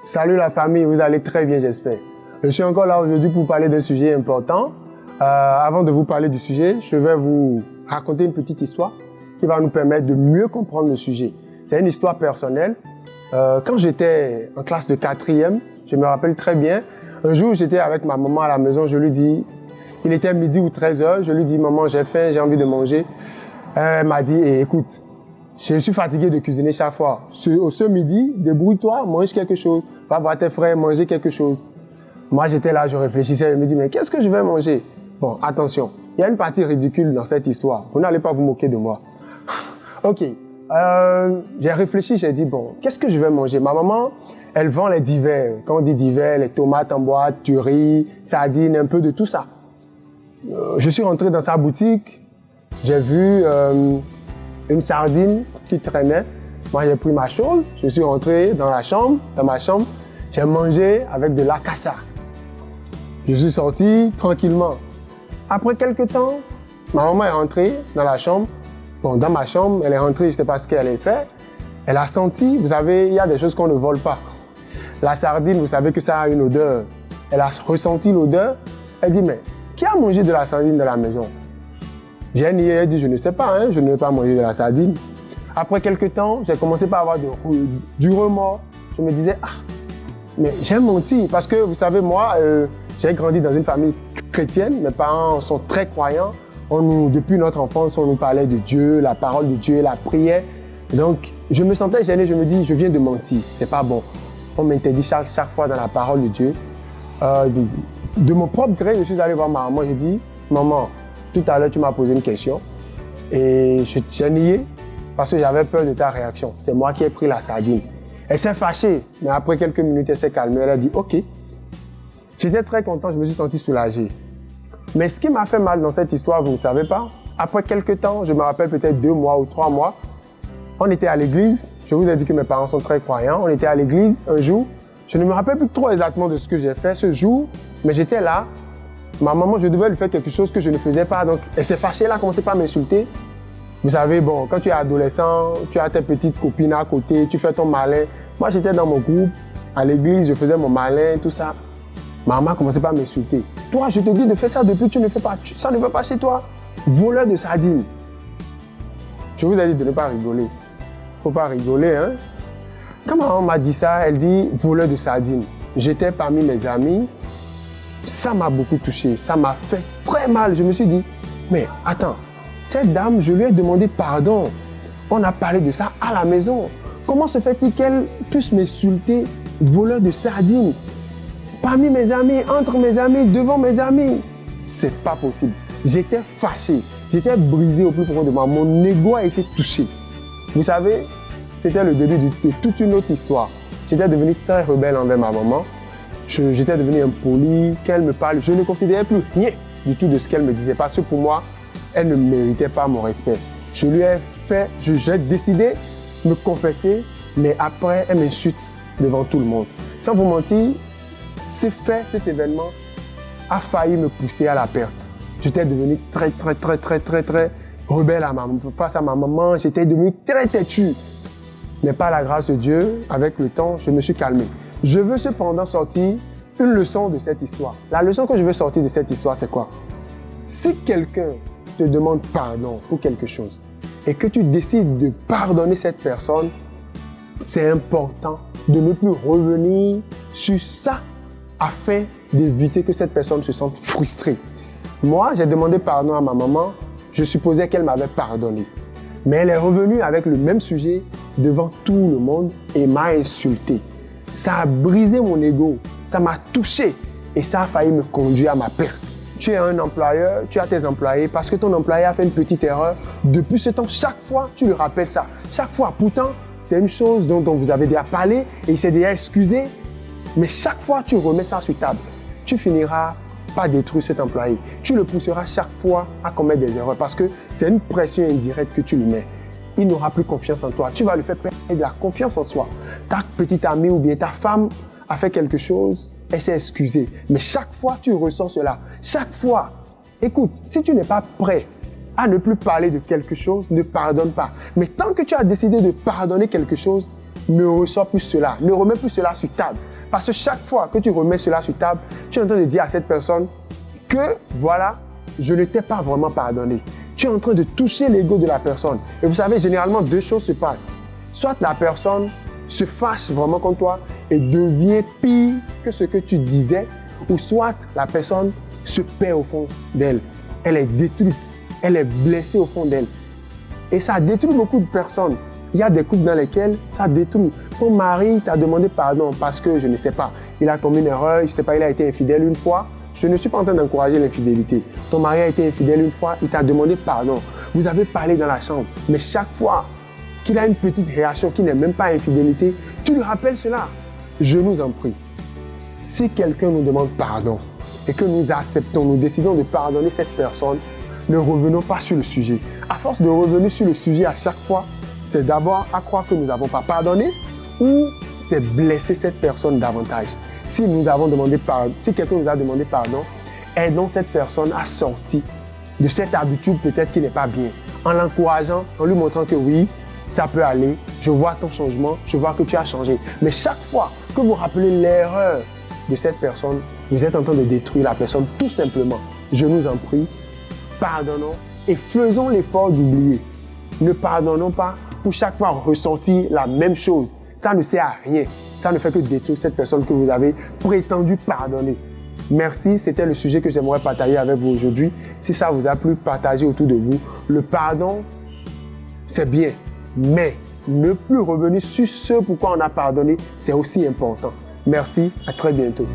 Salut la famille, vous allez très bien j'espère. Je suis encore là aujourd'hui pour parler d'un sujet important. Avant de vous parler du sujet, je vais vous raconter une petite histoire qui va nous permettre de mieux comprendre le sujet. C'est une histoire personnelle. Quand j'étais en classe de 4e, je me rappelle très bien, un jour j'étais avec ma maman à la maison, je lui dis, il était midi ou 13h, je lui dis, maman j'ai faim, j'ai envie de manger. Elle m'a dit, écoute, je suis fatigué de cuisiner chaque fois. Ce midi, débrouille-toi, mange quelque chose. Va voir tes frères, manger quelque chose. Moi, j'étais là, je réfléchissais, je me dis, mais qu'est-ce que je vais manger? Bon, attention, il y a une partie ridicule dans cette histoire. Vous n'allez pas vous moquer de moi. Ok, j'ai réfléchi, j'ai dit, bon, qu'est-ce que je vais manger? Ma maman, elle vend les divers. Quand on dit divers, les tomates en boîte, du riz, sardines, un peu de tout ça. Je suis rentré dans sa boutique, j'ai vu une sardine qui traînait. Moi, j'ai pris ma chose, je suis rentré dans ma chambre, j'ai mangé avec de la cassa. Je suis sorti tranquillement. Après quelques temps, ma maman est rentrée dans la chambre. Bon, dans ma chambre, elle est rentrée, je ne sais pas ce qu'elle a fait. Elle a senti, vous savez, il y a des choses qu'on ne vole pas. La sardine, vous savez que ça a une odeur. Elle a ressenti l'odeur. Elle dit, mais qui a mangé de la sardine dans la maison? J'ai nié, elle dit, je ne sais pas, je ne vais pas manger de la sardine. Après quelques temps, j'ai commencé par avoir du remords. Je me disais, mais j'ai menti. Parce que, vous savez, moi, j'ai grandi dans une famille chrétienne. Mes parents sont très croyants. Depuis notre enfance, on nous parlait de Dieu, la parole de Dieu, la prière. Donc, je me sentais gêné. Je me dis, je viens de mentir. C'est pas bon. On m'interdit chaque fois dans la parole de Dieu. De mon propre gré, je suis allé voir ma maman. J'ai dit, maman, tout à l'heure, tu m'as posé une question. Et j'ai nié parce que j'avais peur de ta réaction. C'est moi qui ai pris la sardine. Elle s'est fâchée, mais après quelques minutes, elle s'est calmée. Elle a dit, OK. J'étais très content, je me suis senti soulagé. Mais ce qui m'a fait mal dans cette histoire, vous ne savez pas, après quelques temps, je me rappelle peut-être 2 mois ou 3 mois, on était à l'église. Je vous ai dit que mes parents sont très croyants. On était à l'église un jour. Je ne me rappelle plus trop exactement de ce que j'ai fait ce jour, mais j'étais là. Ma maman, je devais lui faire quelque chose que je ne faisais pas. Donc, elle s'est fâchée, elle a commencé par m'insulter. Vous savez, bon, quand tu es adolescent, tu as tes petites copines à côté, tu fais ton malin. Moi, j'étais dans mon groupe, à l'église, je faisais mon malin, tout ça. Ma maman a commencé par m'insulter. Toi, je te dis de faire ça depuis que tu ne fais pas. Ça ne va pas chez toi. Voleur de sardines. Je vous ai dit de ne pas rigoler. Il ne faut pas rigoler, hein. Quand ma maman m'a dit ça, elle dit voleur de sardines. J'étais parmi mes amis. Ça m'a beaucoup touché. Ça m'a fait très mal. Je me suis dit, mais attends, cette dame, je lui ai demandé pardon. On a parlé de ça à la maison. Comment se fait-il qu'elle puisse m'insulter, voleur de sardines, parmi mes amis, entre mes amis, devant mes amis? C'est pas possible. J'étais fâché. J'étais brisé au plus profond de moi. Mon ego a été touché. Vous savez, c'était le début de toute une autre histoire. J'étais devenu très rebelle envers ma maman. J'étais devenu impoli, qu'elle me parle. Je ne considérais plus rien du tout de ce qu'elle me disait. Parce que pour moi, elle ne méritait pas mon respect. Je lui ai fait, j'ai décidé de me confesser, mais après, elle m'insulte devant tout le monde. Sans vous mentir, cet événement a failli me pousser à la perte. J'étais devenu très rebelle face à ma maman. J'étais devenu très têtu. Mais par la grâce de Dieu, avec le temps, je me suis calmé. Je veux cependant sortir une leçon de cette histoire. La leçon que je veux sortir de cette histoire, c'est quoi? Si quelqu'un te demande pardon pour quelque chose et que tu décides de pardonner cette personne, c'est important de ne plus revenir sur ça afin d'éviter que cette personne se sente frustrée. Moi, j'ai demandé pardon à ma maman. Je supposais qu'elle m'avait pardonné. Mais elle est revenue avec le même sujet devant tout le monde et m'a insulté. Ça a brisé mon ego, ça m'a touché et ça a failli me conduire à ma perte. Tu es un employeur, tu as tes employés, parce que ton employé a fait une petite erreur. Depuis ce temps, chaque fois, tu lui rappelles ça. Chaque fois, pourtant, c'est une chose dont vous avez déjà parlé et il s'est déjà excusé. Mais chaque fois, tu remets ça sur table. Tu finiras par détruire cet employé. Tu le pousseras chaque fois à commettre des erreurs parce que c'est une pression indirecte que tu lui mets. Il n'aura plus confiance en toi. Tu vas lui faire perdre de la confiance en soi. Ta petite amie ou bien ta femme a fait quelque chose, elle s'est excusée. Mais chaque fois, tu ressens cela. Chaque fois. Écoute, si tu n'es pas prêt à ne plus parler de quelque chose, ne pardonne pas. Mais tant que tu as décidé de pardonner quelque chose, ne ressors plus cela. Ne remets plus cela sur table. Parce que chaque fois que tu remets cela sur table, tu es en train de dire à cette personne que voilà, je ne t'ai pas vraiment pardonné. Tu es en train de toucher l'ego de la personne. Et vous savez, généralement, deux choses se passent. Soit la personne se fâche vraiment contre toi et devient pire que ce que tu disais, ou soit la personne se perd au fond d'elle. Elle est détruite, elle est blessée au fond d'elle. Et ça détruit beaucoup de personnes. Il y a des couples dans lesquels ça détruit. Ton mari t'a demandé pardon parce que, je ne sais pas, il a commis une erreur, je ne sais pas, il a été infidèle une fois. Je ne suis pas en train d'encourager l'infidélité. Ton mari a été infidèle une fois, il t'a demandé pardon. Vous avez parlé dans la chambre, mais chaque fois qu'il a une petite réaction qui n'est même pas infidélité, tu lui rappelles cela. Je nous en prie. Si quelqu'un nous demande pardon et que nous acceptons, nous décidons de pardonner cette personne, ne revenons pas sur le sujet. À force de revenir sur le sujet à chaque fois, c'est d'abord à croire que nous n'avons pas pardonné ou c'est blesser cette personne davantage. Si quelqu'un nous a demandé pardon, aidons cette personne à sortir de cette habitude peut-être qui n'est pas bien, en l'encourageant, en lui montrant que oui, ça peut aller, je vois ton changement, je vois que tu as changé. Mais chaque fois que vous rappelez l'erreur de cette personne, vous êtes en train de détruire la personne tout simplement. Je nous en prie, pardonnons et faisons l'effort d'oublier. Ne pardonnons pas pour chaque fois ressentir la même chose. Ça ne sert à rien. Ça ne fait que détruire cette personne que vous avez prétendu pardonner. Merci, c'était le sujet que j'aimerais partager avec vous aujourd'hui. Si ça vous a plu, partagez autour de vous. Le pardon, c'est bien, mais ne plus revenir sur ce pourquoi on a pardonné, c'est aussi important. Merci, à très bientôt.